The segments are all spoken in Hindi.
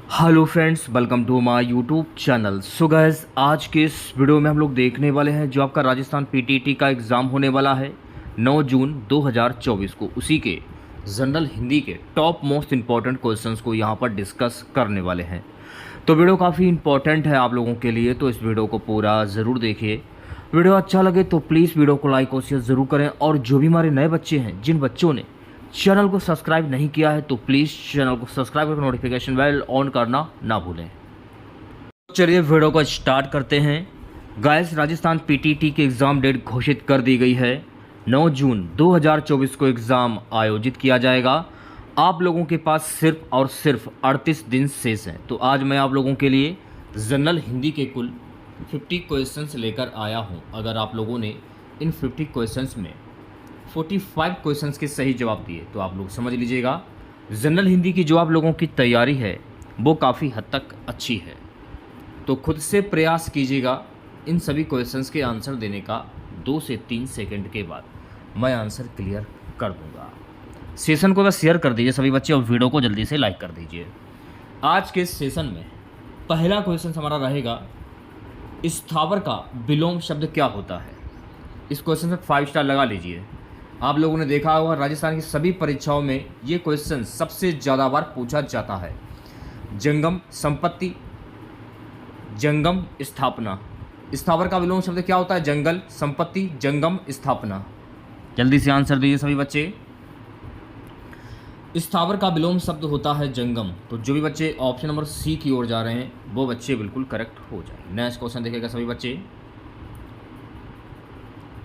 Hello friends, welcome to my YouTube channel. So guys, आज के इस वीडियो में हम लोग देखने वाले हैं जो आपका राजस्थान पीटीटी का एग्ज़ाम होने वाला है 9 जून 2024 को। उसी के जनरल हिंदी के टॉप मोस्ट इम्पॉर्टेंट क्वेश्चंस को यहाँ पर डिस्कस करने वाले हैं। तो वीडियो काफ़ी इंपॉर्टेंट है आप लोगों के लिए, तो इस वीडियो को पूरा ज़रूर देखिए। वीडियो अच्छा लगे तो प्लीज़ वीडियो को लाइक और शेयर ज़रूर करें। और जो भी हमारे नए बच्चे हैं, जिन बच्चों ने चैनल को सब्सक्राइब नहीं किया है, तो प्लीज़ चैनल को सब्सक्राइब करके नोटिफिकेशन बेल ऑन करना ना भूलें। चलिए वीडियो को स्टार्ट करते हैं। गाइस, राजस्थान पीटीटी की एग्ज़ाम डेट घोषित कर दी गई है। 9 जून 2024 को एग्ज़ाम आयोजित किया जाएगा। आप लोगों के पास सिर्फ और सिर्फ 38 दिन शेष हैं। तो आज मैं आप लोगों के लिए जनरल हिंदी के कुल 50 क्वेश्चंस लेकर आया हूं। अगर आप लोगों ने इन 50 क्वेश्चंस में 45 क्वेश्चंस के सही जवाब दिए तो आप लोग समझ लीजिएगा जनरल हिंदी की जो आप लोगों की तैयारी है वो काफ़ी हद तक अच्छी है। तो खुद से प्रयास कीजिएगा इन सभी क्वेश्चंस के आंसर देने का। 2 से 3 सेकंड के बाद मैं आंसर क्लियर कर दूंगा। सेशन को बस शेयर कर दीजिए सभी बच्चे और वीडियो को जल्दी से लाइक कर दीजिए। आज के सेशन में पहला क्वेश्चन हमारा रहेगा, स्थावर का विलोम शब्द क्या होता है। इस क्वेश्चन में 5 स्टार लगा लीजिए। आप लोगों ने देखा होगा राजस्थान की सभी परीक्षाओं में ये क्वेश्चन सबसे ज़्यादा बार पूछा जाता है। जंगम संपत्ति, जंगम स्थापना। स्थावर का विलोम शब्द क्या होता है? जंगल, संपत्ति, जंगम, स्थापना। जल्दी से आंसर दीजिए सभी बच्चे। स्थावर का विलोम शब्द होता है जंगम। तो जो भी बच्चे ऑप्शन नंबर सी की ओर जा रहे हैं वो बच्चे बिल्कुल करेक्ट हो जाएंगे। नेक्स्ट क्वेश्चन देखिएगा सभी बच्चे।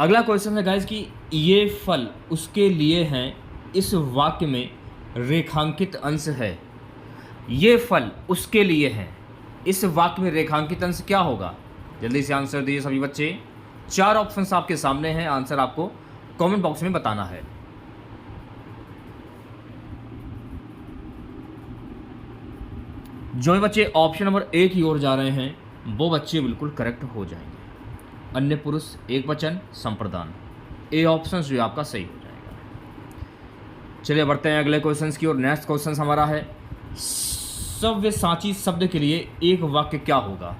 अगला क्वेश्चन है गाइस कि ये फल उसके लिए हैं, इस वाक्य में रेखांकित अंश है। ये फल उसके लिए हैं, इस वाक्य में रेखांकित अंश क्या होगा? जल्दी से आंसर दीजिए सभी बच्चे। 4 ऑप्शंस आपके सामने हैं, आंसर आपको कमेंट बॉक्स में बताना है। जो भी बच्चे ऑप्शन नंबर ए की ओर जा रहे हैं वो बच्चे बिल्कुल करेक्ट हो जाएंगे। अन्य पुरुष, एक वचन, संप्रदान। ए ऑप्शन जो है आपका सही हो जाएगा। चलिए बढ़ते हैं अगले क्वेश्चन की ओर। नेक्स्ट क्वेश्चन हमारा है, सव्यसाची शब्द के लिए एक वाक्य क्या होगा?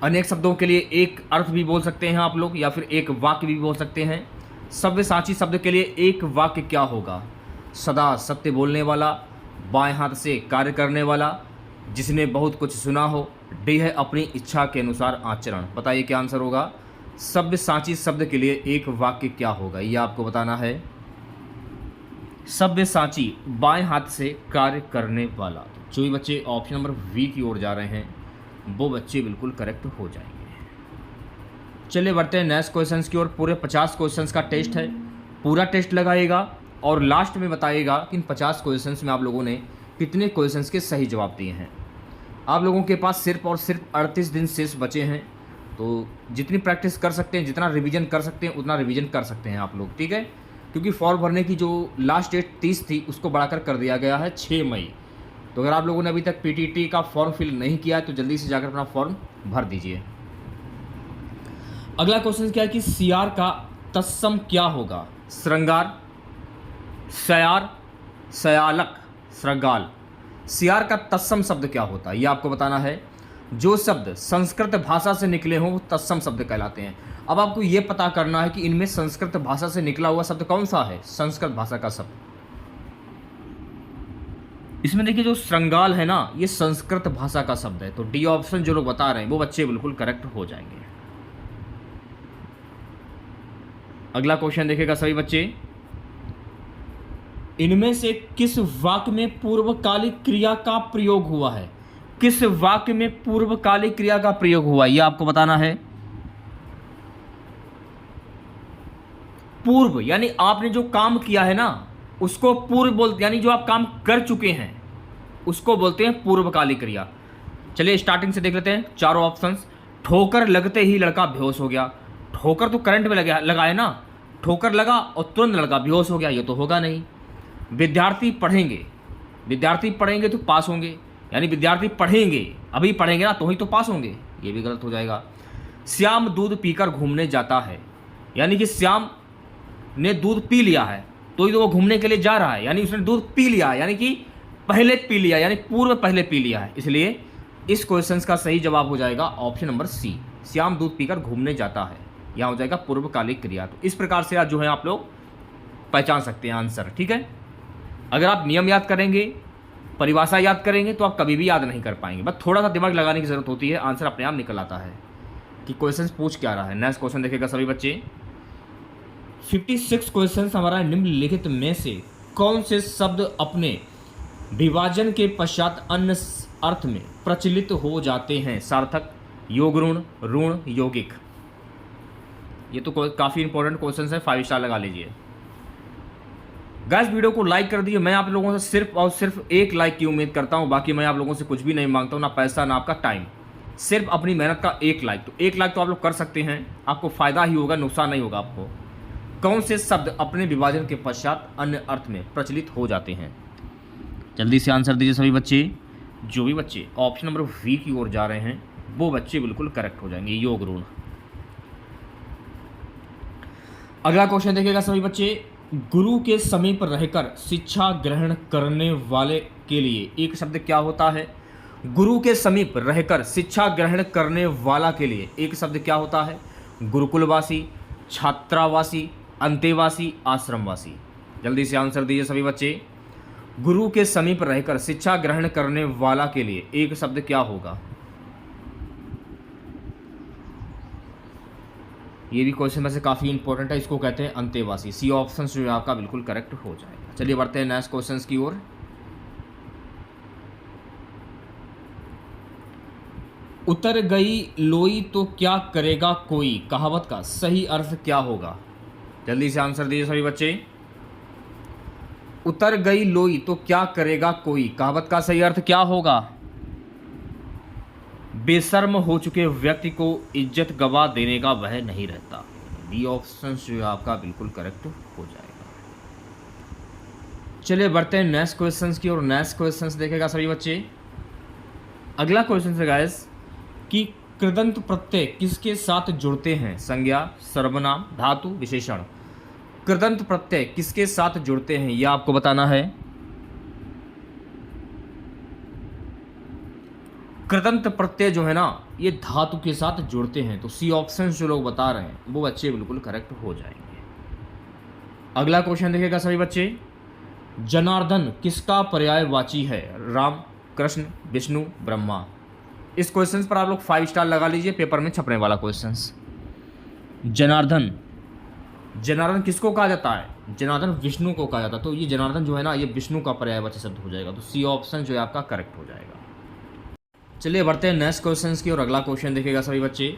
अनेक शब्दों के लिए एक अर्थ भी बोल सकते हैं आप लोग, या फिर एक वाक्य भी बोल सकते हैं। सव्यसाची शब्द के लिए एक वाक्य क्या होगा? सदा सत्य बोलने वाला, बाएं हाथ से कार्य करने वाला, जिसने बहुत कुछ सुना हो, डी है अपनी इच्छा के अनुसार आचरण। बताइए क्या आंसर होगा? सव्यसाची शब्द के लिए एक वाक्य क्या होगा, ये आपको बताना है। सव्यसाची, बाएं हाथ से कार्य करने वाला। जो भी बच्चे ऑप्शन नंबर वी की ओर जा रहे हैं वो बच्चे बिल्कुल करेक्ट हो जाएंगे। चलिए बढ़ते हैं नेक्स्ट क्वेश्चन की ओर। पूरे 50 क्वेश्चन का टेस्ट है। पूरा टेस्ट लगाइएगा और लास्ट में बताइएगा कि इन 50 क्वेश्चन में आप लोगों ने कितने क्वेश्चन के सही जवाब दिए हैं। आप लोगों के पास सिर्फ और सिर्फ 38 दिन शेष बचे हैं। तो जितनी प्रैक्टिस कर सकते हैं, जितना रिवीजन कर सकते हैं उतना रिवीजन कर सकते हैं आप लोग, ठीक है। क्योंकि फॉर्म भरने की जो लास्ट डेट 30 थी उसको बढ़ाकर कर दिया गया है 6 मई। तो अगर आप लोगों ने अभी तक पीटीटी का फॉर्म फिल नहीं किया है तो जल्दी से जाकर अपना फॉर्म भर दीजिए। अगला क्वेश्चन क्या है कि सियार का तत्सम क्या होगा? श्रृंगार, सयार, सयालक, श्रृंगाल। सियार का तत्सम शब्द क्या होता है ये आपको बताना है। जो शब्द संस्कृत भाषा से निकले हों वो तत्सम शब्द कहलाते हैं। अब आपको ये पता करना है कि इनमें संस्कृत भाषा से निकला हुआ शब्द कौन सा है, संस्कृत भाषा का शब्द। इसमें देखिए जो श्रृंगाल है ना, ये संस्कृत भाषा का शब्द है। तो डी ऑप्शन जो लोग बता रहे हैं वो बच्चे बिल्कुल करेक्ट हो जाएंगे। अगला क्वेश्चन देखेगा सभी बच्चे, इनमें से किस वाक्य में पूर्वकालिक क्रिया का प्रयोग हुआ है? किस वाक्य में पूर्वकालिक क्रिया का प्रयोग हुआ है ये आपको बताना है। पूर्व यानी आपने जो काम किया है ना उसको पूर्व बोलते, यानी जो आप काम कर चुके हैं उसको बोलते हैं पूर्वकालिक क्रिया। चलिए स्टार्टिंग से देख लेते हैं चारों ऑप्शंस। ठोकर लगते ही लड़का बेहोश हो गया। ठोकर तो करंट में लगा है ना, ठोकर लगा और तुरंत लड़का बेहोश हो गया, ये तो होगा नहीं। विद्यार्थी पढ़ेंगे तो पास होंगे, यानी विद्यार्थी पढ़ेंगे, अभी पढ़ेंगे ना तो ही तो पास होंगे, ये भी गलत हो जाएगा। श्याम दूध पीकर घूमने जाता है, यानी कि श्याम ने दूध पी लिया है तो ही तो वो घूमने के लिए जा रहा है, यानी उसने दूध पी लिया है, यानी कि पहले पी लिया, यानी पूर्व पहले पी लिया है, इसलिए इस क्वेश्चन का सही जवाब हो जाएगा ऑप्शन नंबर सी, श्याम दूध पीकर घूमने जाता है। यहाँ हो जाएगा पूर्वकालिक क्रिया। तो इस प्रकार से आज जो है आप लोग पहचान सकते हैं आंसर, ठीक है। अगर आप नियम याद करेंगे, परिभाषा याद करेंगे, तो आप कभी भी याद नहीं कर पाएंगे। बस थोड़ा सा दिमाग लगाने की जरूरत होती है, आंसर अपने आप निकल आता है कि क्वेश्चन पूछ क्या रहा है। नेक्स्ट क्वेश्चन देखेगा सभी बच्चे। 56 क्वेश्चन हमारा निम्नलिखित में से कौन से शब्द अपने विभाजन के पश्चात अन्य अर्थ में प्रचलित हो जाते हैं? सार्थक, योग ऋण, ऋण, यौगिक। ये तो काफ़ी इंपॉर्टेंट क्वेश्चन है, 5 स्टार लगा लीजिए। गाइस वीडियो को लाइक कर दिए। मैं आप लोगों से सिर्फ और सिर्फ एक लाइक की उम्मीद करता हूं, बाकी मैं आप लोगों से कुछ भी नहीं मांगता हूं, ना पैसा ना आपका टाइम, सिर्फ अपनी मेहनत का एक लाइक। तो एक लाइक तो आप लोग कर सकते हैं, आपको फायदा ही होगा, नुकसान नहीं होगा आपको। कौन से शब्द अपने विभाजन के पश्चात अन्य अर्थ में प्रचलित हो जाते हैं? जल्दी से आंसर दीजिए सभी बच्चे। जो भी बच्चे ऑप्शन नंबर वी की ओर जा रहे हैं वो बच्चे बिल्कुल करेक्ट हो जाएंगे, योग ऋण। अगला क्वेश्चन देखिएगा सभी बच्चे। गुरु के समीप रहकर शिक्षा ग्रहण करने वाले के लिए एक शब्द क्या होता है? गुरु के समीप रहकर शिक्षा ग्रहण करने वाला के लिए एक शब्द क्या होता है? गुरुकुलवासी, छात्रावासी, अंतेवासी, आश्रमवासी। जल्दी से आंसर दीजिए सभी बच्चे। गुरु के समीप रहकर शिक्षा ग्रहण करने वाला के लिए एक शब्द क्या होगा? ये भी क्वेश्चन में से काफ़ी इंपॉर्टेंट है, इसको कहते हैं अंतेवासी। सी ऑप्शन जो है आपका बिल्कुल करेक्ट हो जाएगा। चलिए बढ़ते हैं नेक्स्ट क्वेश्चन की ओर। उतर गई लोई तो क्या करेगा कोई, कहावत का सही अर्थ क्या होगा? जल्दी से आंसर दीजिए सभी बच्चे। उतर गई लोई तो क्या करेगा कोई, कहावत का सही अर्थ क्या होगा? बेशर्म हो चुके व्यक्ति को इज्जत गवा देने का वह नहीं रहता। बी ऑप्शन जो है आपका बिल्कुल करेक्ट हो जाएगा। चलिए बढ़ते हैं नेक्स्ट क्वेश्चंस की और नेक्स्ट क्वेश्चंस देखेगा सभी बच्चे। अगला क्वेश्चन है गाइस कि कृदंत प्रत्यय किसके साथ जुड़ते हैं? संज्ञा, सर्वनाम, धातु, विशेषण। कृदंत प्रत्यय किसके साथ जुड़ते हैं यह आपको बताना है। कृदंत प्रत्यय जो है ना ये धातु के साथ जुड़ते हैं, तो सी ऑप्शन जो लोग बता रहे हैं वो बच्चे बिल्कुल करेक्ट हो जाएंगे। अगला क्वेश्चन देखिएगा सभी बच्चे। जनार्दन किसका पर्यायवाची है? राम, कृष्ण, विष्णु, ब्रह्मा। इस क्वेश्चन पर आप लोग 5 स्टार लगा लीजिए, पेपर में छपने वाला क्वेश्चन। जनार्दन, जनार्दन किसको कहा जाता है? जनार्दन विष्णु को कहा जाता है, तो ये जनार्दन जो है ना ये विष्णु का पर्यायवाची शब्द हो जाएगा, तो सी ऑप्शन जो है आपका करेक्ट हो जाएगा। चलिए बढ़ते हैं नेक्स्ट क्वेश्चन की और अगला क्वेश्चन देखिएगा सभी बच्चे।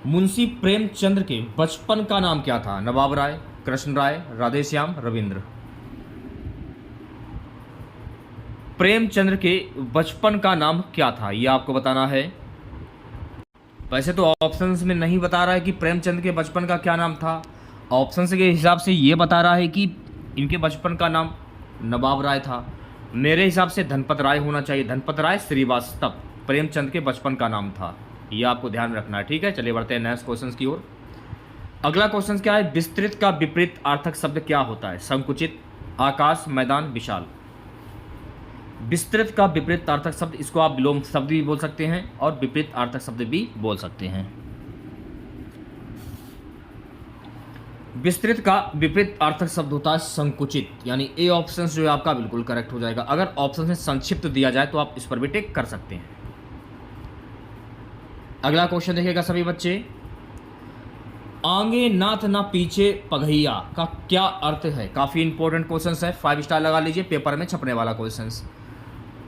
मुंशी प्रेमचंद्र के बचपन का नाम क्या था? नवाब राय, कृष्ण राय, राधेश्याम, रविंद्र। प्रेमचंद्र के बचपन का नाम क्या था यह आपको बताना है। वैसे तो ऑप्शंस में नहीं बता रहा है कि प्रेमचंद के बचपन का क्या नाम था, ऑप्शंस के हिसाब से ये बता रहा है कि इनके बचपन का नाम नवाब राय था। मेरे हिसाब से धनपत राय होना चाहिए, धनपत राय श्रीवास्तव प्रेमचंद के बचपन का नाम था, ये आपको ध्यान रखना है, ठीक है। चलिए बढ़ते हैं नेक्स्ट क्वेश्चन की ओर। अगला क्वेश्चन क्या है? विस्तृत का विपरीत अर्थक शब्द क्या होता है? संकुचित, आकाश, मैदान, विशाल। विस्तृत का विपरीत अर्थक शब्द, इसको आप विलोम शब्द भी बोल सकते हैं और विपरीत अर्थक शब्द भी बोल सकते हैं। विस्तृत का विपरीत अर्थक शब्द होता है संकुचित, यानी ए ऑप्शन जो है आपका बिल्कुल करेक्ट हो जाएगा। अगर ऑप्शन में संक्षिप्त दिया जाए तो आप इस पर भी टिक कर सकते हैं। अगला क्वेश्चन देखिएगा सभी बच्चे। आगे नाथ ना पीछे पगहिया का क्या अर्थ है? काफी इंपॉर्टेंट क्वेश्चन है, 5 स्टार लगा लीजिए, पेपर में छपने वाला क्वेश्चन।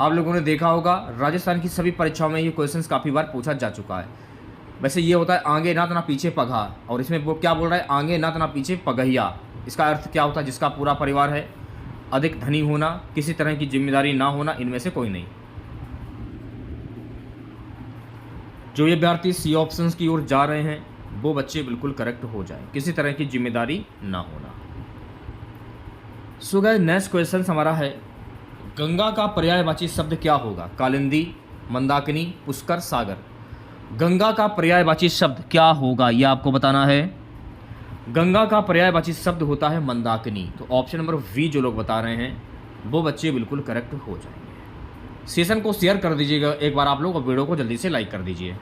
आप लोगों ने देखा होगा राजस्थान की सभी परीक्षाओं में ये क्वेश्चन काफ़ी बार पूछा जा चुका है। वैसे ये होता है आगे नाथ ना पीछे पगहा, और इसमें वो क्या बोल रहा है? आगे नाथ ना पीछे पगहिया। इसका अर्थ क्या होता है? जिसका पूरा परिवार है, अधिक धनी होना, किसी तरह की जिम्मेदारी ना होना, इनमें से कोई नहीं। जो ये विद्यार्थी सी ऑप्शंस की ओर जा रहे हैं वो बच्चे बिल्कुल करेक्ट हो जाए, किसी तरह की जिम्मेदारी ना होना। सो गाइस नेक्स्ट क्वेश्चन हमारा है, गंगा का पर्यायवाची शब्द क्या होगा? कालिंदी, मंदाकिनी, पुष्कर, सागर। गंगा का पर्यायवाची शब्द क्या होगा यह आपको बताना है। गंगा का पर्यायवाची शब्द होता है मंदाकिनी, तो ऑप्शन नंबर वी जो लोग बता रहे हैं वो बच्चे बिल्कुल करेक्ट हो जाएंगे। सेशन को शेयर कर दीजिएगा एक बार आप लोग और वीडियो को जल्दी से लाइक कर दीजिए।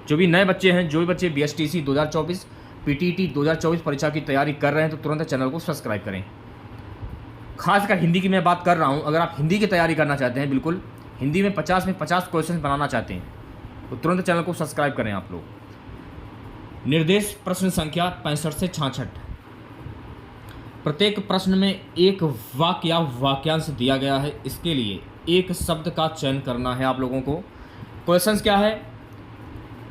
जो भी नए बच्चे हैं, जो भी बच्चे BSTC 2024 PTT 2024 परीक्षा की तैयारी कर रहे हैं तो तुरंत चैनल को सब्सक्राइब करें। खासकर हिंदी की मैं बात कर रहा हूँ, अगर आप हिंदी की तैयारी करना चाहते हैं, बिल्कुल हिंदी में 50 क्वेश्चन बनाना चाहते हैं तो तुरंत चैनल को सब्सक्राइब करें आप लोग। निर्देश प्रश्न संख्या 65 से 66। प्रत्येक प्रश्न में एक वाक्य या वाक्यांश दिया गया है, इसके लिए एक शब्द का चयन करना है आप लोगों को। क्वेश्चन क्या है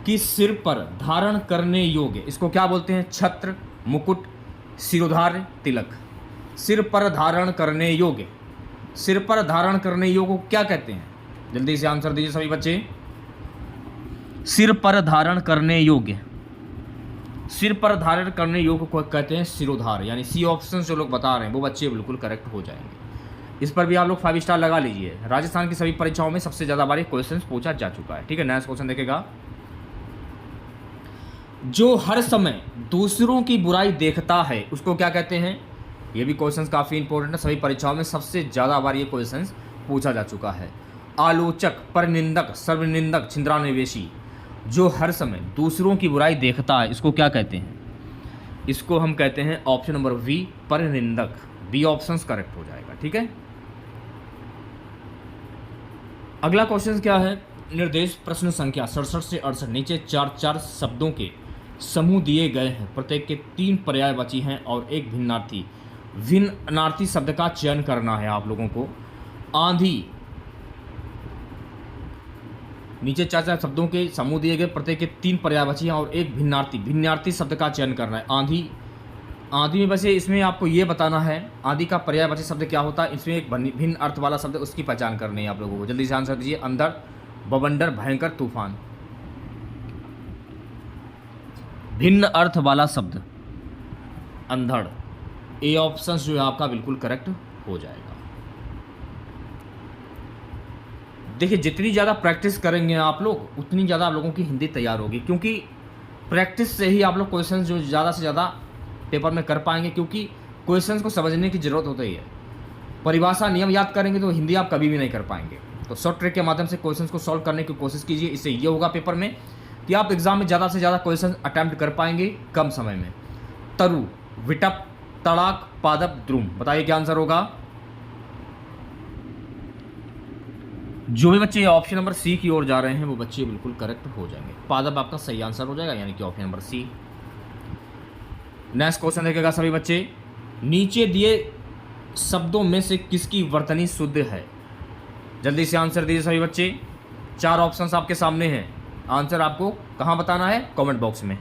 कि सिर पर धारण करने योग्य, इसको क्या बोलते हैं? छत्र, मुकुट, सिरोधार्य, तिलक। सिर पर धारण करने योग्य, सिर पर धारण करने योग्य को क्या कहते हैं? जल्दी से आंसर दीजिए सभी बच्चे। सिर पर धारण करने योग्य, सिर पर धारण करने योग्य को कहते हैं सिरोधार, यानी सी ऑप्शन जो लोग बता रहे हैं वो बच्चे बिल्कुल करेक्ट हो जाएंगे। इस पर भी आप लोग 5 स्टार लगा लीजिए। राजस्थान की सभी परीक्षाओं में सबसे ज़्यादा बार क्वेश्चन पूछा जा चुका है। ठीक है, नेक्स्ट क्वेश्चन देखेगा। जो हर समय दूसरों की बुराई देखता है उसको क्या कहते हैं? ये भी क्वेश्चन काफ़ी इंपॉर्टेंट है, सभी परीक्षाओं में सबसे ज़्यादा बार ये क्वेश्चन पूछा जा चुका है। आलोचक, परनिंदक, सर्वनिंदक, छिंद्रानिवेशी। जो हर समय दूसरों की बुराई देखता है इसको क्या कहते हैं? इसको हम कहते हैं ऑप्शन नंबर बी, परनिंदक। बी ऑप्शन करेक्ट हो जाएगा। ठीक है, अगला क्वेश्चन क्या है? निर्देश प्रश्न संख्या 67 से 68। नीचे 4 शब्दों के समूह दिए गए हैं, प्रत्येक के 3 पर्यायवाची हैं और एक भिन्नार्थी। भिन्नार्थी शब्द का चयन करना है आप लोगों को। आंधी, नीचे 4 शब्दों के समूह दिए गए, प्रत्येक के 3 पर्यायवाची हैं और एक भिन्नार्थी। भिन्नार्थी शब्द का चयन करना है। आंधी, आंधी में वैसे इसमें आपको ये बताना है आंधी का पर्यायवाची शब्द क्या होता है। इसमें एक भिन्न अर्थ वाला शब्द, उसकी पहचान करनी है आप लोगों को। जल्दी से आंसर दीजिए। अंधड़, बवंडर, भयंकर, तूफान। भिन्न अर्थ वाला शब्द अंधड़। ए ऑप्शन जो है आपका बिल्कुल करेक्ट हो जाएगा। देखिए, जितनी ज़्यादा प्रैक्टिस करेंगे आप लोग उतनी ज़्यादा आप लोगों की हिंदी तैयार होगी, क्योंकि प्रैक्टिस से ही आप लोग क्वेश्चन जो ज़्यादा से ज़्यादा पेपर में कर पाएंगे, क्योंकि क्वेश्चन को समझने की ज़रूरत होती है। परिभाषा, नियम याद करेंगे तो हिंदी आप कभी भी नहीं कर पाएंगे। तो शॉर्ट ट्रिक के माध्यम से क्वेश्चन को सॉल्व करने की कोशिश कीजिए। इससे ये होगा पेपर में कि आप एग्जाम में ज़्यादा से ज़्यादा क्वेश्चन अटैम्प्ट कर पाएंगे कम समय में। तरु, विटप, तड़ाक, पादप, द्रुम। बताइए क्या आंसर होगा? जो भी बच्चे ऑप्शन नंबर सी की ओर जा रहे हैं वो बच्चे बिल्कुल करेक्ट हो जाएंगे। पादप आपका सही आंसर हो जाएगा, यानी कि option number C. Next question देखेगा सभी बच्चे। नीचे दिए शब्दों में से किसकी वर्तनी शुद्ध है? जल्दी से आंसर दीजिए सभी बच्चे। 4 ऑप्शंस आपके सामने हैं, आंसर आपको कहाँ बताना है? कमेंट बॉक्स में।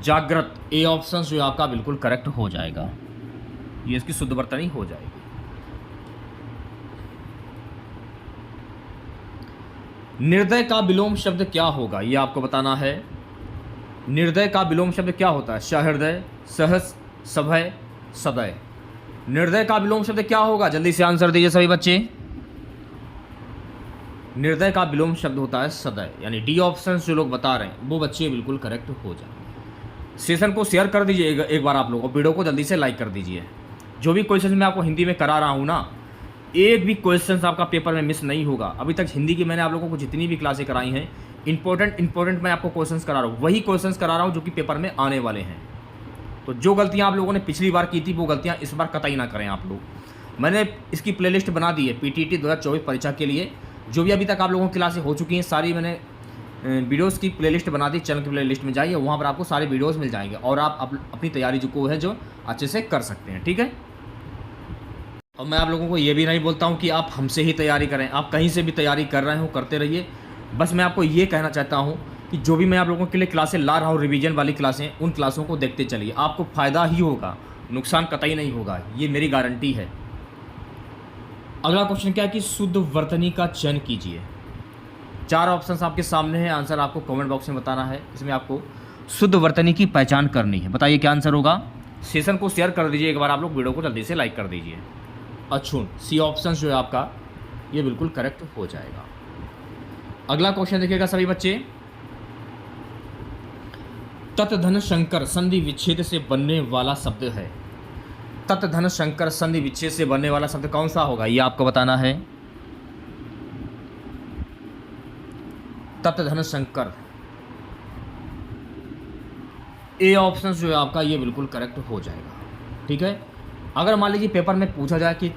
जागृत, ए ऑप्शन जो आपका बिल्कुल करेक्ट हो जाएगा, ये इसकी शुद्ध वर्तनी हो जाएगी। निर्दय का विलोम शब्द क्या होगा? ये आपको बताना है। निर्दय का विलोम शब्द क्या होता है? सहृदय, सहस, सभय, सदय। निर्दय का विलोम शब्द क्या होगा? जल्दी से आंसर दीजिए सभी बच्चे। निर्दय का विलोम शब्द होता है सदय, यानी डी ऑप्शन जो लोग बता रहे हैं वो बच्चे बिल्कुल करेक्ट हो जाएंगे। सेशन को शेयर कर दीजिए एक बार आप लोग और वीडियो को जल्दी से लाइक कर दीजिए। जो भी क्वेश्चन मैं आपको हिंदी में करा रहा हूँ ना, एक भी क्वेश्चन आपका पेपर में मिस नहीं होगा। अभी तक हिंदी की मैंने आप लोगों को जितनी भी क्लासें कराई हैं, इंपॉर्टेंट मैं आपको क्वेश्चंस करा रहा हूँ, वही क्वेश्चंस करा रहा हूँ जो कि पेपर में आने वाले हैं। तो जो गलतियाँ आप लोगों ने पिछली बार की थी वो गलतियाँ इस बार कतई ना करें आप लोग। मैंने इसकी प्लेलिस्ट बना दी है PTT 2024 परीक्षा के लिए। जो भी अभी तक आप लोगों की क्लासें हो चुकी हैं सारी मैंने वीडियोस की प्लेलिस्ट बना दी। चैनल की प्लेलिस्ट में जाइए, वहाँ पर आपको सारे वीडियोस मिल जाएंगे और आप अपनी तैयारी जो है जो अच्छे से कर सकते हैं। ठीक है, और मैं आप लोगों को ये भी नहीं बोलता हूँ कि आप हमसे ही तैयारी करें, आप कहीं से भी तैयारी कर रहे हो करते रहिए। बस मैं आपको ये कहना चाहता हूँ कि जो भी मैं आप लोगों के लिए क्लासें ला रहा हूँ, रिवीजन वाली क्लासें, उन क्लासों को देखते चलिए, आपको फ़ायदा ही होगा, नुकसान कतई नहीं होगा, ये मेरी गारंटी है। अगला क्वेश्चन क्या है कि शुद्ध वर्तनी का चयन कीजिए। 4 ऑप्शंस आपके सामने हैं, आंसर आपको कमेंट बॉक्स में बताना है। इसमें आपको शुद्ध वर्तनी की पहचान करनी है। बताइए क्या आंसर होगा? सेशन को शेयर कर दीजिए एक बार आप लोग, वीडियो को जल्दी से लाइक कर दीजिए। अछून, सी ऑप्शन जो है आपका ये बिल्कुल करेक्ट हो जाएगा। अगला क्वेश्चन देखिएगा सभी बच्चे। तत्धन शंकर संधि विच्छेद से बनने वाला शब्द है। तत् धन शंकर संधि विच्छेद से बनने वाला शब्द कौन सा होगा, ये आपको बताना है। तत् धन शंकर, ए ऑप्शन जो है आपका ये बिल्कुल करेक्ट हो जाएगा। ठीक है, अगर मान लीजिए पेपर में पूछा जाए कि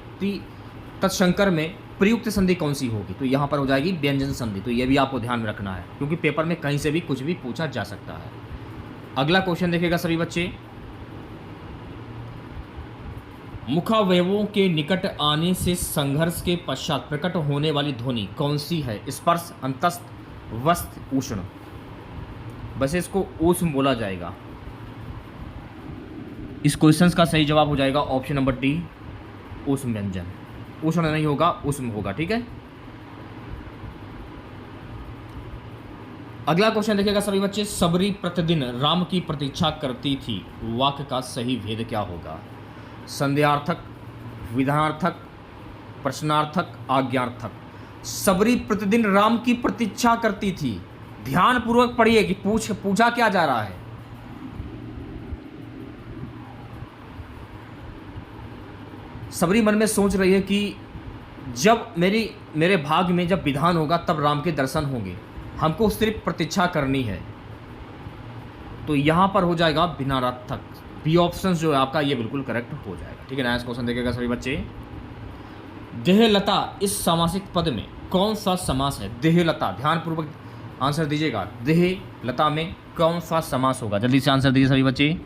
तत्शंकर में प्रयुक्त संधि कौन सी होगी, तो यहाँ पर हो जाएगी व्यंजन संधि। तो ये भी आपको ध्यान में रखना है, क्योंकि पेपर में कहीं से भी कुछ भी पूछा जा सकता है। अगला क्वेश्चन देखिएगा सभी बच्चे, मुखावयवों के निकट आने से संघर्ष के पश्चात प्रकट होने वाली ध्वनि कौन सी है? स्पर्श, अंतस्थ, वस्त, उष्ण। वैसे इसको ऊष्म बोला जाएगा। इस क्वेश्चन का सही जवाब हो जाएगा ऑप्शन नंबर डी, ऊष्म व्यंजन। उष्ण नहीं होगा, ऊष्म होगा। ठीक है, अगला क्वेश्चन देखिएगा सभी बच्चे, सबरी प्रतिदिन राम की प्रतीक्षा करती थी, वाक्य का सही भेद क्या होगा? संदेहार्थक, विधानार्थक, प्रश्नार्थक, आज्ञार्थक। सबरी प्रतिदिन राम की प्रतीक्षा करती थी। ध्यान पूर्वक पढ़िए कि पूछा क्या जा रहा है। सबरी मन में सोच रही है कि जब मेरे भाग में जब विधान होगा तब राम के दर्शन होंगे, हमको सिर्फ प्रतीक्षा करनी है। तो यहां पर हो जाएगा विनार्थक। बी ऑप्शन जो है आपका ये बिल्कुल करेक्ट हो जाएगा। ठीक है, नेक्स्ट क्वेश्चन देखिएगा सभी बच्चे, देहलता इस सामासिक पद में कौन सा समास है? देहलता, ध्यान पूर्वक आंसर दीजिएगा। देहलता में कौन सा समास होगा? जल्दी से आंसर दीजिए सभी बच्चे।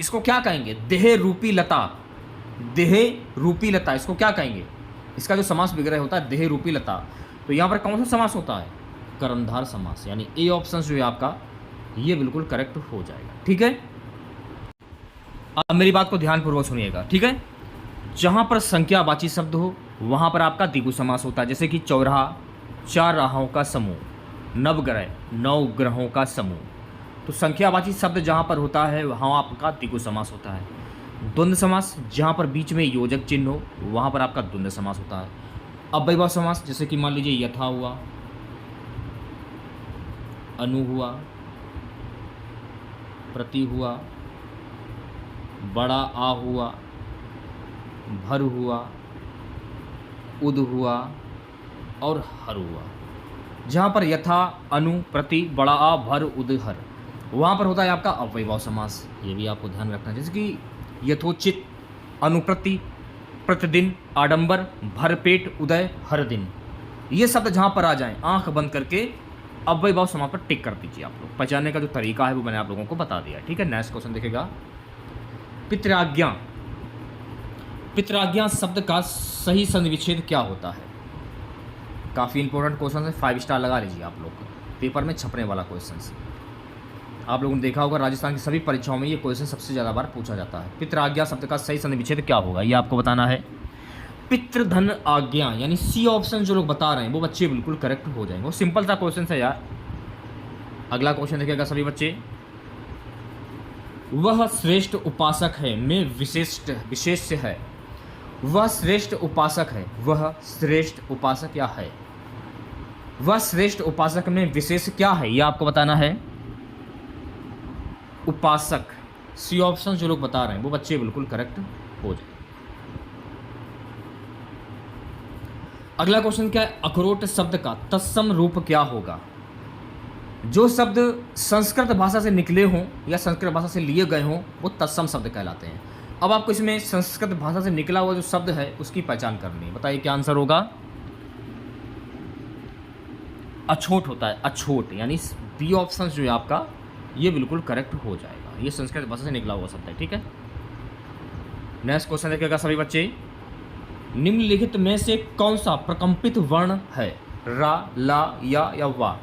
इसको क्या कहेंगे? देह रूपी लता, देह रूपी लता, इसको क्या कहेंगे? इसका जो समास विग्रह होता है देह रूपी लता, तो यहाँ पर कौन सा समास होता है? कर्मधार समास, यानी ए ऑप्शन जो है आपका ये बिल्कुल करेक्ट हो जाएगा। ठीक है, अब मेरी बात को ध्यानपूर्वक सुनिएगा। ठीक है, जहाँ पर संख्यावाची शब्द हो वहाँ पर आपका द्विगु समास होता है, जैसे कि चौराहा, 4 राहों का समूह, नवग्रह, 9 ग्रहों का समूह। तो संख्यावाची शब्द जहाँ पर होता है वहाँ आपका द्विगु समास होता है। द्वंद्व समास, जहाँ पर बीच में योजक चिन्ह हो वहाँ पर आपका द्वंद्व समास होता है। अव्ययभाव समास, जैसे कि मान लीजिए यथा हुआ, अनु हुआ, प्रति हुआ, बड़ा आ हुआ, भर हुआ, उद हुआ और हर हुआ। जहाँ पर यथा, अनु, प्रति, बड़ा आ, भर, उद, हर, वहाँ पर होता है आपका अव्ययभाव समास। ये भी आपको ध्यान रखना है, जैसे कि यथोचित, अनुप्रति, प्रतिदिन, आडंबर, भरपेट, उदय, हर दिन। ये शब्द जहाँ पर आ जाएं, आंख बंद करके अव्ययभाव समास पर टिक कर दीजिए। आप लोग पहचानने का जो तरीका है वो मैंने आप लोगों को बता दिया। ठीक है, नेक्स्ट क्वेश्चन देखिएगा, पितराज्ञा। पितराज्ञा शब्द का सही संविच्छेद क्या होता है? काफ़ी इंपॉर्टेंट क्वेश्चन है, 5 स्टार लगा लीजिए आप लोग, पेपर में छपने वाला क्वेश्चन है। आप लोगों ने देखा होगा राजस्थान की सभी परीक्षाओं में ये क्वेश्चन सबसे ज़्यादा बार पूछा जाता है। पितराज्ञा शब्द का सही संविच्छेद क्या होगा, ये आपको बताना है। पितृधन आज्ञा, यानी सी ऑप्शन जो लोग बता रहे हैं वो बच्चे बिल्कुल करेक्ट हो जाएंगे। वो सिंपल सा क्वेश्चन है यार। अगला क्वेश्चन देखिएगा सभी बच्चे, वह श्रेष्ठ उपासक है में विशेष है। वह श्रेष्ठ उपासक है, वह श्रेष्ठ उपासक क्या है? वह श्रेष्ठ उपासक में विशेष क्या है, ये आपको बताना है। उपासक, सी ऑप्शन जो लोग बता रहे हैं वो बच्चे बिल्कुल करेक्ट हो जाए। अगला क्वेश्चन क्या है, अखरोट शब्द का तत्सम रूप क्या होगा? जो शब्द संस्कृत भाषा से निकले हों या संस्कृत भाषा से लिए गए हों वो तत्सम शब्द कहलाते हैं। अब आपको इसमें संस्कृत भाषा से निकला हुआ जो शब्द है उसकी पहचान करनी है। बताइए क्या आंसर होगा? अछोट होता है, अछोट, यानी बी ऑप्शन जो है आपका ये बिल्कुल करेक्ट हो जाएगा। ये संस्कृत भाषा से निकला हुआ शब्द है। ठीक है, नेक्स्ट क्वेश्चन देखिएगा सभी बच्चे, निम्नलिखित में से कौन सा प्रकंपित वर्ण है? रा, ला, या वा।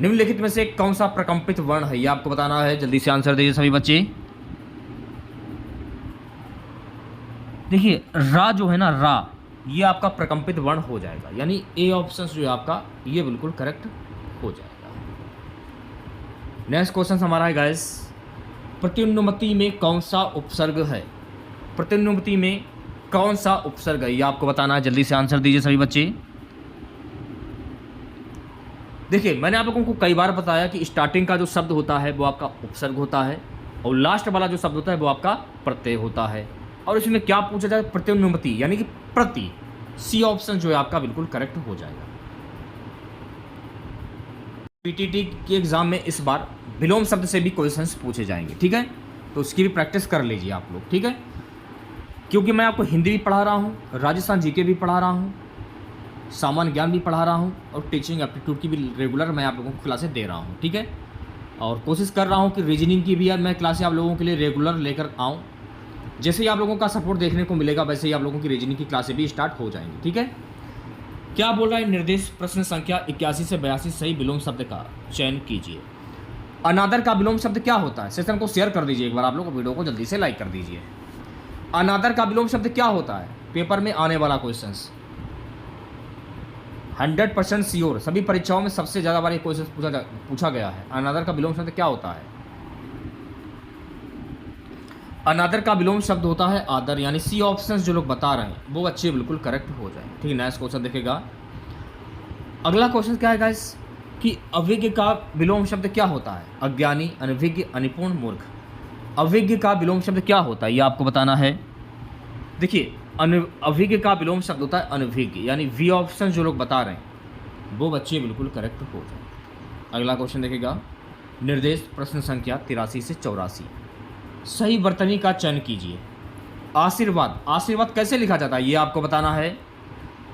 निम्नलिखित में से कौन सा प्रकंपित वर्ण है, ये आपको बताना है। जल्दी से आंसर दीजिए सभी बच्चे। देखिए रा जो है ना, रा, ये आपका प्रकंपित वर्ण हो जाएगा, यानी ए ऑप्शन जो है आपका ये बिल्कुल करेक्ट हो जाएगा। नेक्स्ट क्वेश्चन हमारा है गाइस, प्रत्युन्नति में कौन सा उपसर्ग है? प्रत्युन्नति में कौन सा उपसर्ग है, ये आपको बताना है। जल्दी से आंसर दीजिए सभी बच्चे। देखिए मैंने आप लोगों को कई बार बताया कि स्टार्टिंग का जो शब्द होता है वो आपका उपसर्ग होता है, और लास्ट वाला जो शब्द होता है वो आपका प्रत्यय होता है। और इसमें क्या पूछा जाए, प्रत्युन्नति यानी कि प्रति। सी ऑप्शन जो है आपका बिल्कुल करेक्ट हो जाएगा। पीटीटी के एग्जाम में इस बार विलोम शब्द से भी क्वेश्चंस पूछे जाएंगे, ठीक है, तो उसकी भी प्रैक्टिस कर लीजिए आप लोग, ठीक है, क्योंकि मैं आपको हिंदी भी पढ़ा रहा हूँ, राजस्थान जीके भी पढ़ा रहा हूँ, सामान्य ज्ञान भी पढ़ा रहा हूँ और टीचिंग एप्टीट्यूड की भी रेगुलर मैं आप लोगों को क्लासेस दे रहा हूँ, ठीक है। और कोशिश कर रहा हूँ कि रीजनिंग की भी यार मैं क्लासें आप लोगों के लिए रेगुलर लेकर आऊँ। जैसे ही आप लोगों का सपोर्ट देखने को मिलेगा वैसे ही आप लोगों की रीजनिंग की क्लासें भी स्टार्ट हो जाएंगी, ठीक है। क्या बोल रहा है निर्देश, प्रश्न संख्या 81 से 82 सही विलोम शब्द का चयन कीजिए। अनादर का विलोम शब्द क्या होता है? सेशन को शेयर कर दीजिए एक बार, आप लोग वीडियो को जल्दी से लाइक कर दीजिए। अनादर का विलोम शब्द क्या होता है? पेपर में आने वाला क्वेश्चन 100% श्योर, सभी परीक्षाओं में सबसे ज़्यादा बार ये क्वेश्चन पूछा गया है। अनादर का विलोम शब्द क्या होता है? अनादर का विलोम शब्द होता है आदर, यानी सी ऑप्शंस जो लोग बता रहे हैं वो बच्चे बिल्कुल करेक्ट हो जाए, ठीक है। नेक्स्ट क्वेश्चन देखेगा। अगला क्वेश्चन क्या है गाइस कि अविज्ञ का विलोम शब्द क्या होता है? अज्ञानी, अनभिज्ञ, अनिपुण, मूर्ख। अविज्ञ का विलोम शब्द क्या होता है ये आपको बताना है। देखिए अविज्ञ का विलोम शब्द होता है अनभिज्ञ, यानी वी ऑप्शन जो लोग बता रहे हैं वो बच्चे बिल्कुल करेक्ट हो जाए। अगला क्वेश्चन देखेगा। निर्देश प्रश्न संख्या 83 से 84 सही वर्तनी का चयन कीजिए। आशीर्वाद, आशीर्वाद कैसे लिखा जाता है ये आपको बताना है।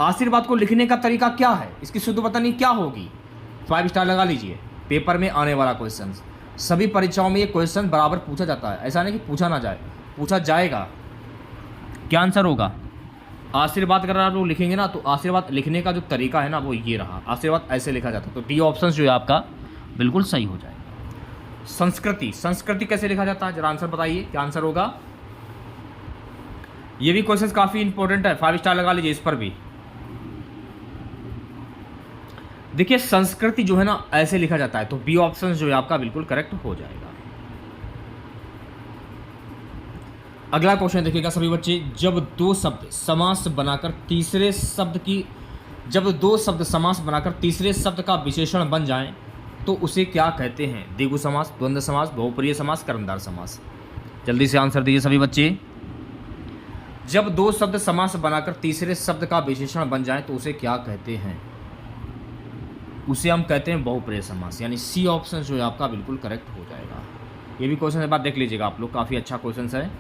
आशीर्वाद को लिखने का तरीका क्या है, इसकी शुद्ध वर्तनी क्या होगी? 5 स्टार लगा लीजिए। पेपर में आने वाला क्वेश्चन, सभी परीक्षाओं में ये क्वेश्चन बराबर पूछा जाता है, ऐसा नहीं कि पूछा ना जाए, पूछा जाएगा। क्या आंसर होगा? आशीर्वाद अगर आप लोग लिखेंगे ना तो आशीर्वाद लिखने का जो तरीका है ना वो ये रहा, आशीर्वाद ऐसे लिखा जाता है, तो डी ऑप्शन जो है आपका बिल्कुल सही हो जाएगा। संस्कृति, संस्कृति कैसे लिखा जाता है जरा आंसर बताइए, क्या आंसर होगा? ये भी क्वेश्चन काफी इंपॉर्टेंट है, 5 स्टार लगा लीजिए इस पर भी। देखिए संस्कृति जो है ना ऐसे लिखा जाता है, तो बी ऑप्शन जो है आपका बिल्कुल करेक्ट हो जाएगा। अगला क्वेश्चन देखिएगा सभी बच्चे। जब दो शब्द समास बनाकर तीसरे शब्द का विशेषण बन जाएं तो उसे क्या कहते हैं? द्विगु समास, द्वंद्व समास, बहुप्रिय समास, कर्मधार समास। जल्दी से आंसर दीजिए सभी बच्चे। जब दो शब्द समास बनाकर तीसरे शब्द का विशेषण बन जाएं तो उसे क्या कहते हैं? उसे हम कहते हैं बहुप्रिय समास, यानी सी ऑप्शन जो है आपका बिल्कुल करेक्ट हो जाएगा। ये भी क्वेश्चन एक बार देख लीजिएगा आप लोग, काफ़ी अच्छा क्वेश्चन है।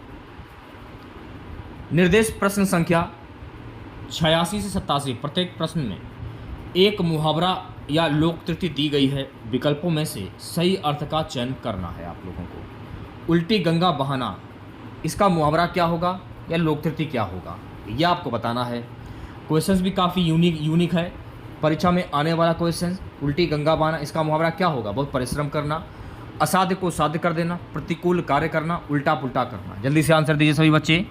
निर्देश प्रश्न संख्या 86 से 87 प्रत्येक प्रश्न में एक मुहावरा या लोककृति दी गई है, विकल्पों में से सही अर्थ का चयन करना है आप लोगों को। उल्टी गंगा बहाना, इसका मुहावरा क्या होगा या लोककृति क्या होगा यह आपको बताना है। क्वेश्चंस भी काफ़ी यूनिक है, परीक्षा में आने वाला क्वेश्चन। उल्टी गंगा बहाना, इसका मुहावरा क्या होगा? बहुत परिश्रम करना, असाध्य को साध्य कर देना, प्रतिकूल कार्य करना, उल्टा पुल्टा करना। जल्दी से आंसर दीजिए सभी बच्चे।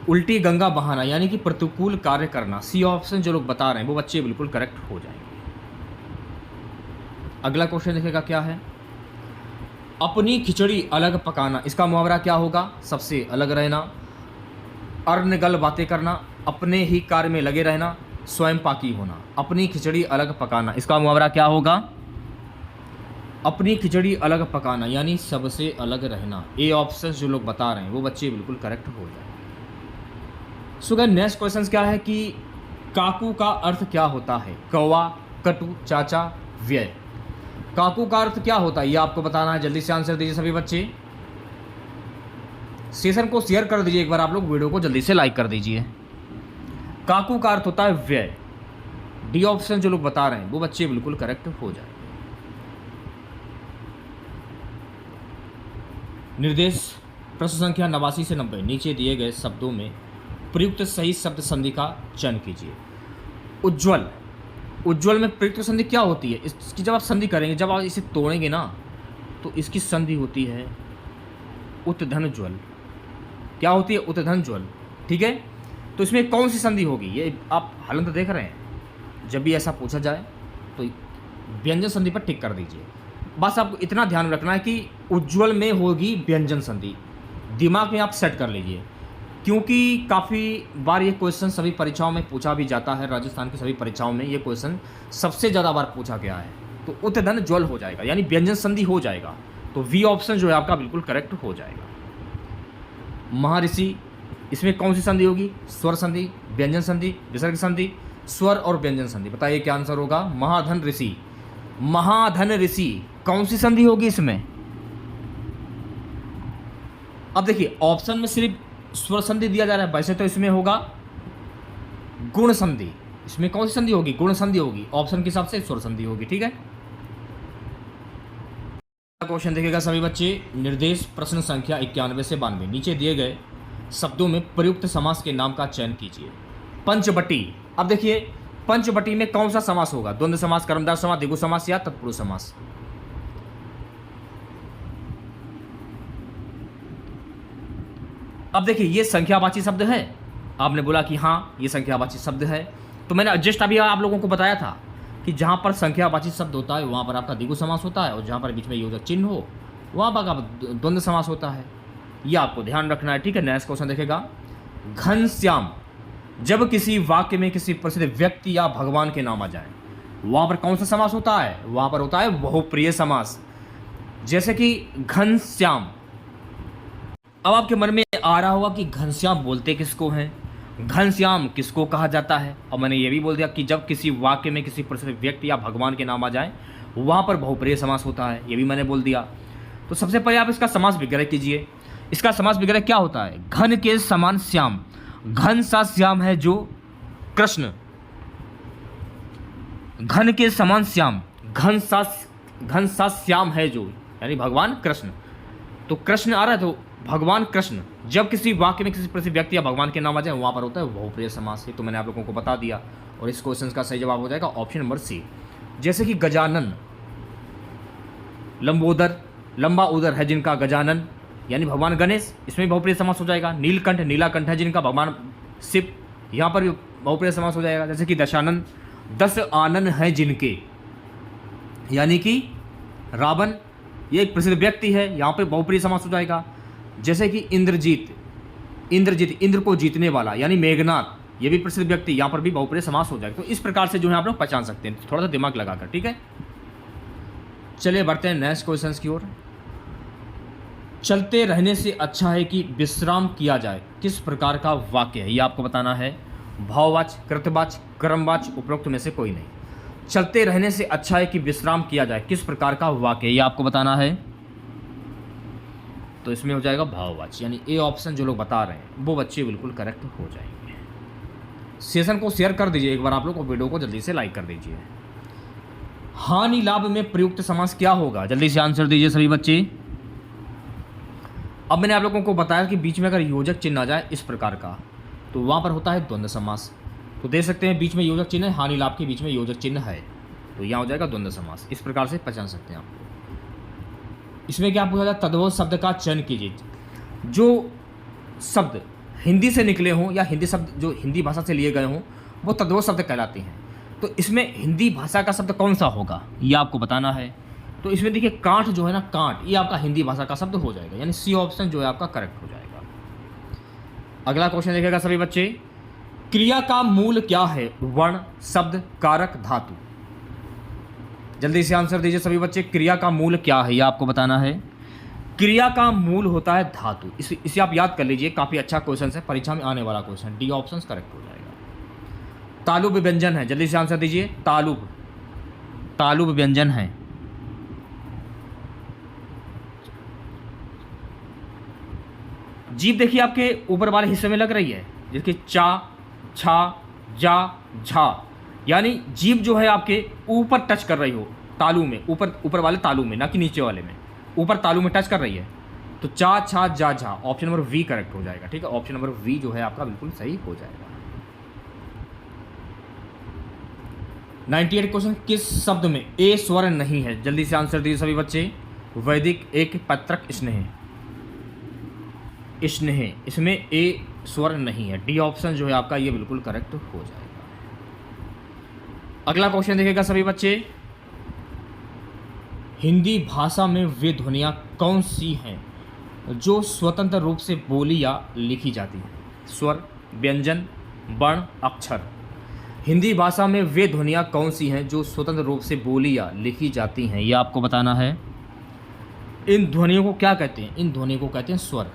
उल्टी गंगा बहाना यानी कि प्रतिकूल कार्य करना, सी ऑप्शन जो लोग बता रहे हैं वो बच्चे बिल्कुल करेक्ट हो जाएंगे। अगला क्वेश्चन देखेगा क्या है। अपनी खिचड़ी अलग पकाना, इसका मुहावरा क्या होगा? सबसे अलग रहना, अर्नगल बातें करना, अपने ही कार्य में लगे रहना, स्वयं पाकी होना। अपनी खिचड़ी अलग पकाना, इसका मुहावरा क्या होगा? अपनी खिचड़ी अलग पकाना यानी सबसे अलग रहना। ए ऑप्शन जो लोग बता रहे हैं वो बच्चे बिल्कुल करेक्ट हो जाए। सो गाइस नेक्स्ट क्वेश्चन क्या है कि काकू का अर्थ क्या होता है? कौवा, कटु, चाचा, व्यय। काकू का अर्थ क्या होता है ये आपको बताना है। जल्दी से आंसर दीजिए सभी बच्चे। सेशन को शेयर कर दीजिए एक बार, आप लोग वीडियो को जल्दी से लाइक कर दीजिए। काकू का अर्थ होता है व्यय। डी ऑप्शन जो लोग बता रहे हैं वो बच्चे बिल्कुल करेक्ट हो जाए। निर्देश प्रश्न संख्या 89 से 90 नीचे दिए गए शब्दों में प्रयुक्त सही शब्द संधि का चयन कीजिए। उज्ज्वल, उज्ज्वल में प्रयुक्त संधि क्या होती है? इसकी जब आप संधि करेंगे, जब आप इसे तोड़ेंगे ना तो इसकी संधि होती है उत्धन ज्वल। क्या होती है? उत्धन ज्वल, ठीक है। तो इसमें कौन सी संधि होगी ये आप हलन तो देख रहे हैं। जब भी ऐसा पूछा जाए तो व्यंजन संधि पर टिक कर दीजिए। बस आपको इतना ध्यान रखना है कि उज्ज्वल में होगी व्यंजन संधि, दिमाग में आप सेट कर लीजिए, क्योंकि काफ़ी बार ये क्वेश्चन सभी परीक्षाओं में पूछा भी जाता है। राजस्थान की सभी परीक्षाओं में ये क्वेश्चन सबसे ज़्यादा बार पूछा गया है। तो उत्धन ज्वल हो जाएगा यानी व्यंजन संधि हो जाएगा। तो वी ऑप्शन जो है आपका बिल्कुल करेक्ट हो जाएगा। महर्षि, इसमें कौन सी संधि होगी? स्वर संधि, व्यंजन संधि, विसर्ग संधि, स्वर और व्यंजन संधि। बताइए क्या आंसर होगा? महाधन ऋषि। महाधन ऋषि कौन सी संधि होगी इसमें? अब देखिए ऑप्शन में सिर्फ स्वर संधि दिया जा रहा है, वैसे तो इसमें होगा गुण संधि। इसमें कौन सी संधि होगी? गुण संधि होगी। ऑप्शन के हिसाब से स्वर संधि होगी। ठीक है, क्वेश्चन देखिएगा सभी बच्चे। निर्देश प्रश्न संख्या 91 से 92। नीचे दिए गए शब्दों में प्रयुक्त समास के नाम का चयन कीजिए। पंचवटी। अब देखिए पंचवटी में कौन सा समास होगा? द्वंद्व समास, कर्मधारय समास, द्विगु समास या तत्पुरुष समास? अब देखिए ये संख्यावाची शब्द है। आपने बोला कि हाँ ये संख्यावाची शब्द है, तो मैंने जस्ट अभी आप लोगों को बताया था कि जहाँ पर संख्यावाची शब्द होता है वहाँ पर आपका द्विगु समास होता है, और जहाँ पर बीच में योजक चिन्ह हो वहाँ पर आपका द्वंद्व समास होता है। ये आपको ध्यान रखना है। ठीक है, नेक्स्ट क्वेश्चन देखेगा। घनश्याम। जब किसी वाक्य में किसी प्रसिद्ध व्यक्ति या भगवान के नाम आ जाए वहाँ पर कौन सा समास होता है? वहाँ पर होता है बहुप्रिय समास। जैसे कि घनश्याम। अब आपके मन में आ रहा होगा कि घनश्याम बोलते किसको हैं, घनश्याम किसको कहा जाता है? और मैंने ये भी बोल दिया कि जब किसी वाक्य में किसी प्रसिद्ध व्यक्ति या भगवान के नाम आ जाए वहाँ पर बहुप्रिय समास होता है, ये भी मैंने बोल दिया। तो सबसे पहले आप इसका समास विग्रह कीजिए। इसका समास विग्रह क्या होता है? घन के समान श्याम। घन सा श्याम है जो कृष्ण। घन के समान श्याम, घन सा श्याम है जो, यानी भगवान कृष्ण। तो कृष्ण आ रहा है तो भगवान कृष्ण। जब किसी वाक्य में किसी प्रसिद्ध व्यक्ति या भगवान के नाम आ जाए वहाँ पर होता है बहुप्रिय समास। ये तो मैंने आप लोगों को बता दिया, और इस क्वेश्चन का सही जवाब हो जाएगा ऑप्शन नंबर सी। जैसे कि गजानन, लंबोदर, लंबा उदर है जिनका गजानन, यानी भगवान गणेश, इसमें बहुप्रिय समास हो जाएगा। नीलकंठ, नीलाकंठ है जिनका भगवान शिव, यहाँ पर भी बहुप्रिय समास हो जाएगा। जैसे कि दशानन, 10 आनन है जिनके, यानी कि रावण ये एक प्रसिद्ध व्यक्ति है, यहाँ पर बहुप्रिय समास हो जाएगा। जैसे कि इंद्रजीत, इंद्रजीत इंद्र को जीतने वाला, यानी मेघनाथ ये भी प्रसिद्ध व्यक्ति, यहाँ पर भी बहुप्रिय समास हो जाएगा। तो इस प्रकार से जो है आप लोग पहचान सकते हैं, थोड़ा सा दिमाग लगाकर। ठीक है, चलिए बढ़ते हैं नेक्स्ट क्वेश्चन की ओर। चलते रहने से अच्छा है कि विश्राम किया जाए किस प्रकार का वाक्य है? ये आपको बताना है। भाववाच, कृतवाच, कर्मवाच, उपरोक्त में से कोई नहीं। चलते रहने से अच्छा है कि विश्राम किया जाए किस प्रकार का वाक्य है? ये आपको बताना है। तो इसमें हो जाएगा भाववाच, यानी ए ऑप्शन जो लोग बता रहे हैं वो बच्चे बिल्कुल करेक्ट हो जाएंगे। सेशन को शेयर कर दीजिए एक बार आप लोग, और वीडियो को जल्दी से लाइक कर दीजिए। हानि लाभ में प्रयुक्त समास क्या होगा? जल्दी से आंसर दीजिए सभी बच्चे। अब मैंने आप लोगों को बताया कि बीच में अगर योजक चिन्ह आ जाए इस प्रकार का तो वहाँ पर होता है द्वंद्व समास। तो देख सकते हैं बीच में योजक चिन्ह है, हानि लाभ के बीच में योजक चिन्ह है, तो यहाँ हो जाएगा द्वंद्व समास। इस प्रकार से पहचान सकते हैं आप। इसमें क्या पूछा जाए? तद्भव शब्द का चयन कीजिए। जो शब्द हिंदी से निकले हों या हिंदी शब्द जो हिंदी भाषा से लिए गए हों वो तद्भव शब्द कहलाते हैं। तो इसमें हिंदी भाषा का शब्द कौन सा होगा ये आपको बताना है। तो इसमें देखिए कांट जो है ना, कांट, ये आपका हिंदी भाषा का शब्द हो जाएगा, यानी सी ऑप्शन जो है आपका करेक्ट हो जाएगा। अगला क्वेश्चन देखिएगा सभी बच्चे। क्रिया का मूल क्या है? वर्ण, शब्द, कारक, धातु। जल्दी से आंसर दीजिए सभी बच्चे। क्रिया का मूल क्या है ये आपको बताना है। क्रिया का मूल होता है धातु। इसे आप याद कर लीजिए, काफ़ी अच्छा क्वेश्चन है, परीक्षा में आने वाला क्वेश्चन। डी ऑप्शन करेक्ट हो जाएगा। तालुब व्यंजन है, जल्दी से आंसर दीजिए। तालुब, तालुब व्यंजन है। जीभ देखिए आपके ऊपर वाले हिस्से में लग रही है, जिसकी चा, छा, जा, झा, यानी जीभ जो है आपके ऊपर टच कर रही हो तालु में, ऊपर वाले तालु में, ना कि नीचे वाले में, ऊपर तालु में टच कर रही है। तो चा, छा, जा, झा, ऑप्शन नंबर वी करेक्ट हो जाएगा। ठीक है, ऑप्शन नंबर वी जो है आपका बिल्कुल सही हो जाएगा। 98 क्वेश्चन। किस शब्द में ए स्वर नहीं है? जल्दी से आंसर दीजिए सभी बच्चे। वैदिक, एक, पत्रक, स्नेह। स्नेह, इसमें ए स्वर नहीं है। डी ऑप्शन जो है आपका ये बिल्कुल करेक्ट हो जाएगा। अगला क्वेश्चन देखिएगा सभी बच्चे। हिंदी भाषा में वे ध्वनियाँ कौन सी हैं जो स्वतंत्र रूप से बोली या लिखी जाती हैं? स्वर, व्यंजन, वर्ण, अक्षर। हिंदी भाषा में वे ध्वनियाँ कौन सी हैं जो स्वतंत्र रूप से बोली या लिखी जाती हैं? ये आपको बताना है। इन ध्वनियों को क्या कहते हैं? इन ध्वनियों को कहते हैं स्वर।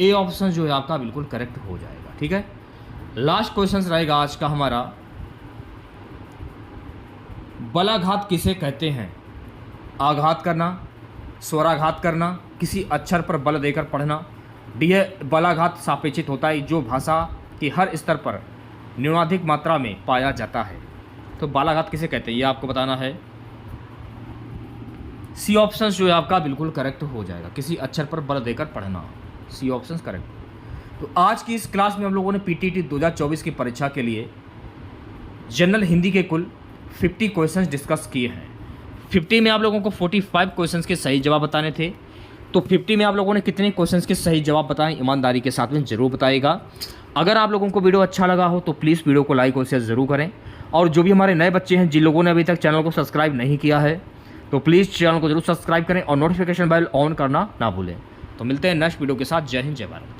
ए ऑप्शन जो है आपका बिल्कुल करेक्ट हो जाएगा। ठीक है, लास्ट क्वेश्चन रहेगा आज का हमारा, बलाघात किसे कहते हैं? आघात करना, स्वराघात करना, किसी अक्षर पर बल देकर पढ़ना। डी है बलाघात सापेक्षित होता है जो भाषा के हर स्तर पर न्यूनाधिक मात्रा में पाया जाता है। तो बालाघात किसे कहते हैं ये आपको बताना है। सी ऑप्शन जो है आपका बिल्कुल करेक्ट हो जाएगा, किसी अक्षर पर बल देकर पढ़ना। C option correct. तो आज की इस क्लास में हम लोगों ने पीटीटी 2024 की परीक्षा के लिए जनरल हिंदी के कुल 50 क्वेश्चंस डिस्कस किए हैं। 50 में आप लोगों को 45 क्वेश्चंस के सही जवाब बताने थे। तो 50 में आप लोगों ने कितने क्वेश्चंस के सही जवाब बताएं, ईमानदारी के साथ में ज़रूर बताइएगा। अगर आप लोगों को वीडियो अच्छा लगा हो तो प्लीज़ वीडियो को लाइक और शेयर ज़रूर करें। और जो भी हमारे नए बच्चे हैं, जिन लोगों ने अभी तक चैनल को सब्सक्राइब नहीं किया है, तो प्लीज़ चैनल को जरूर सब्सक्राइब करें और नोटिफिकेशन बेल ऑन करना ना भूलें। तो मिलते हैं नेक्स्ट वीडियो के साथ। जय हिंद, जय भारत।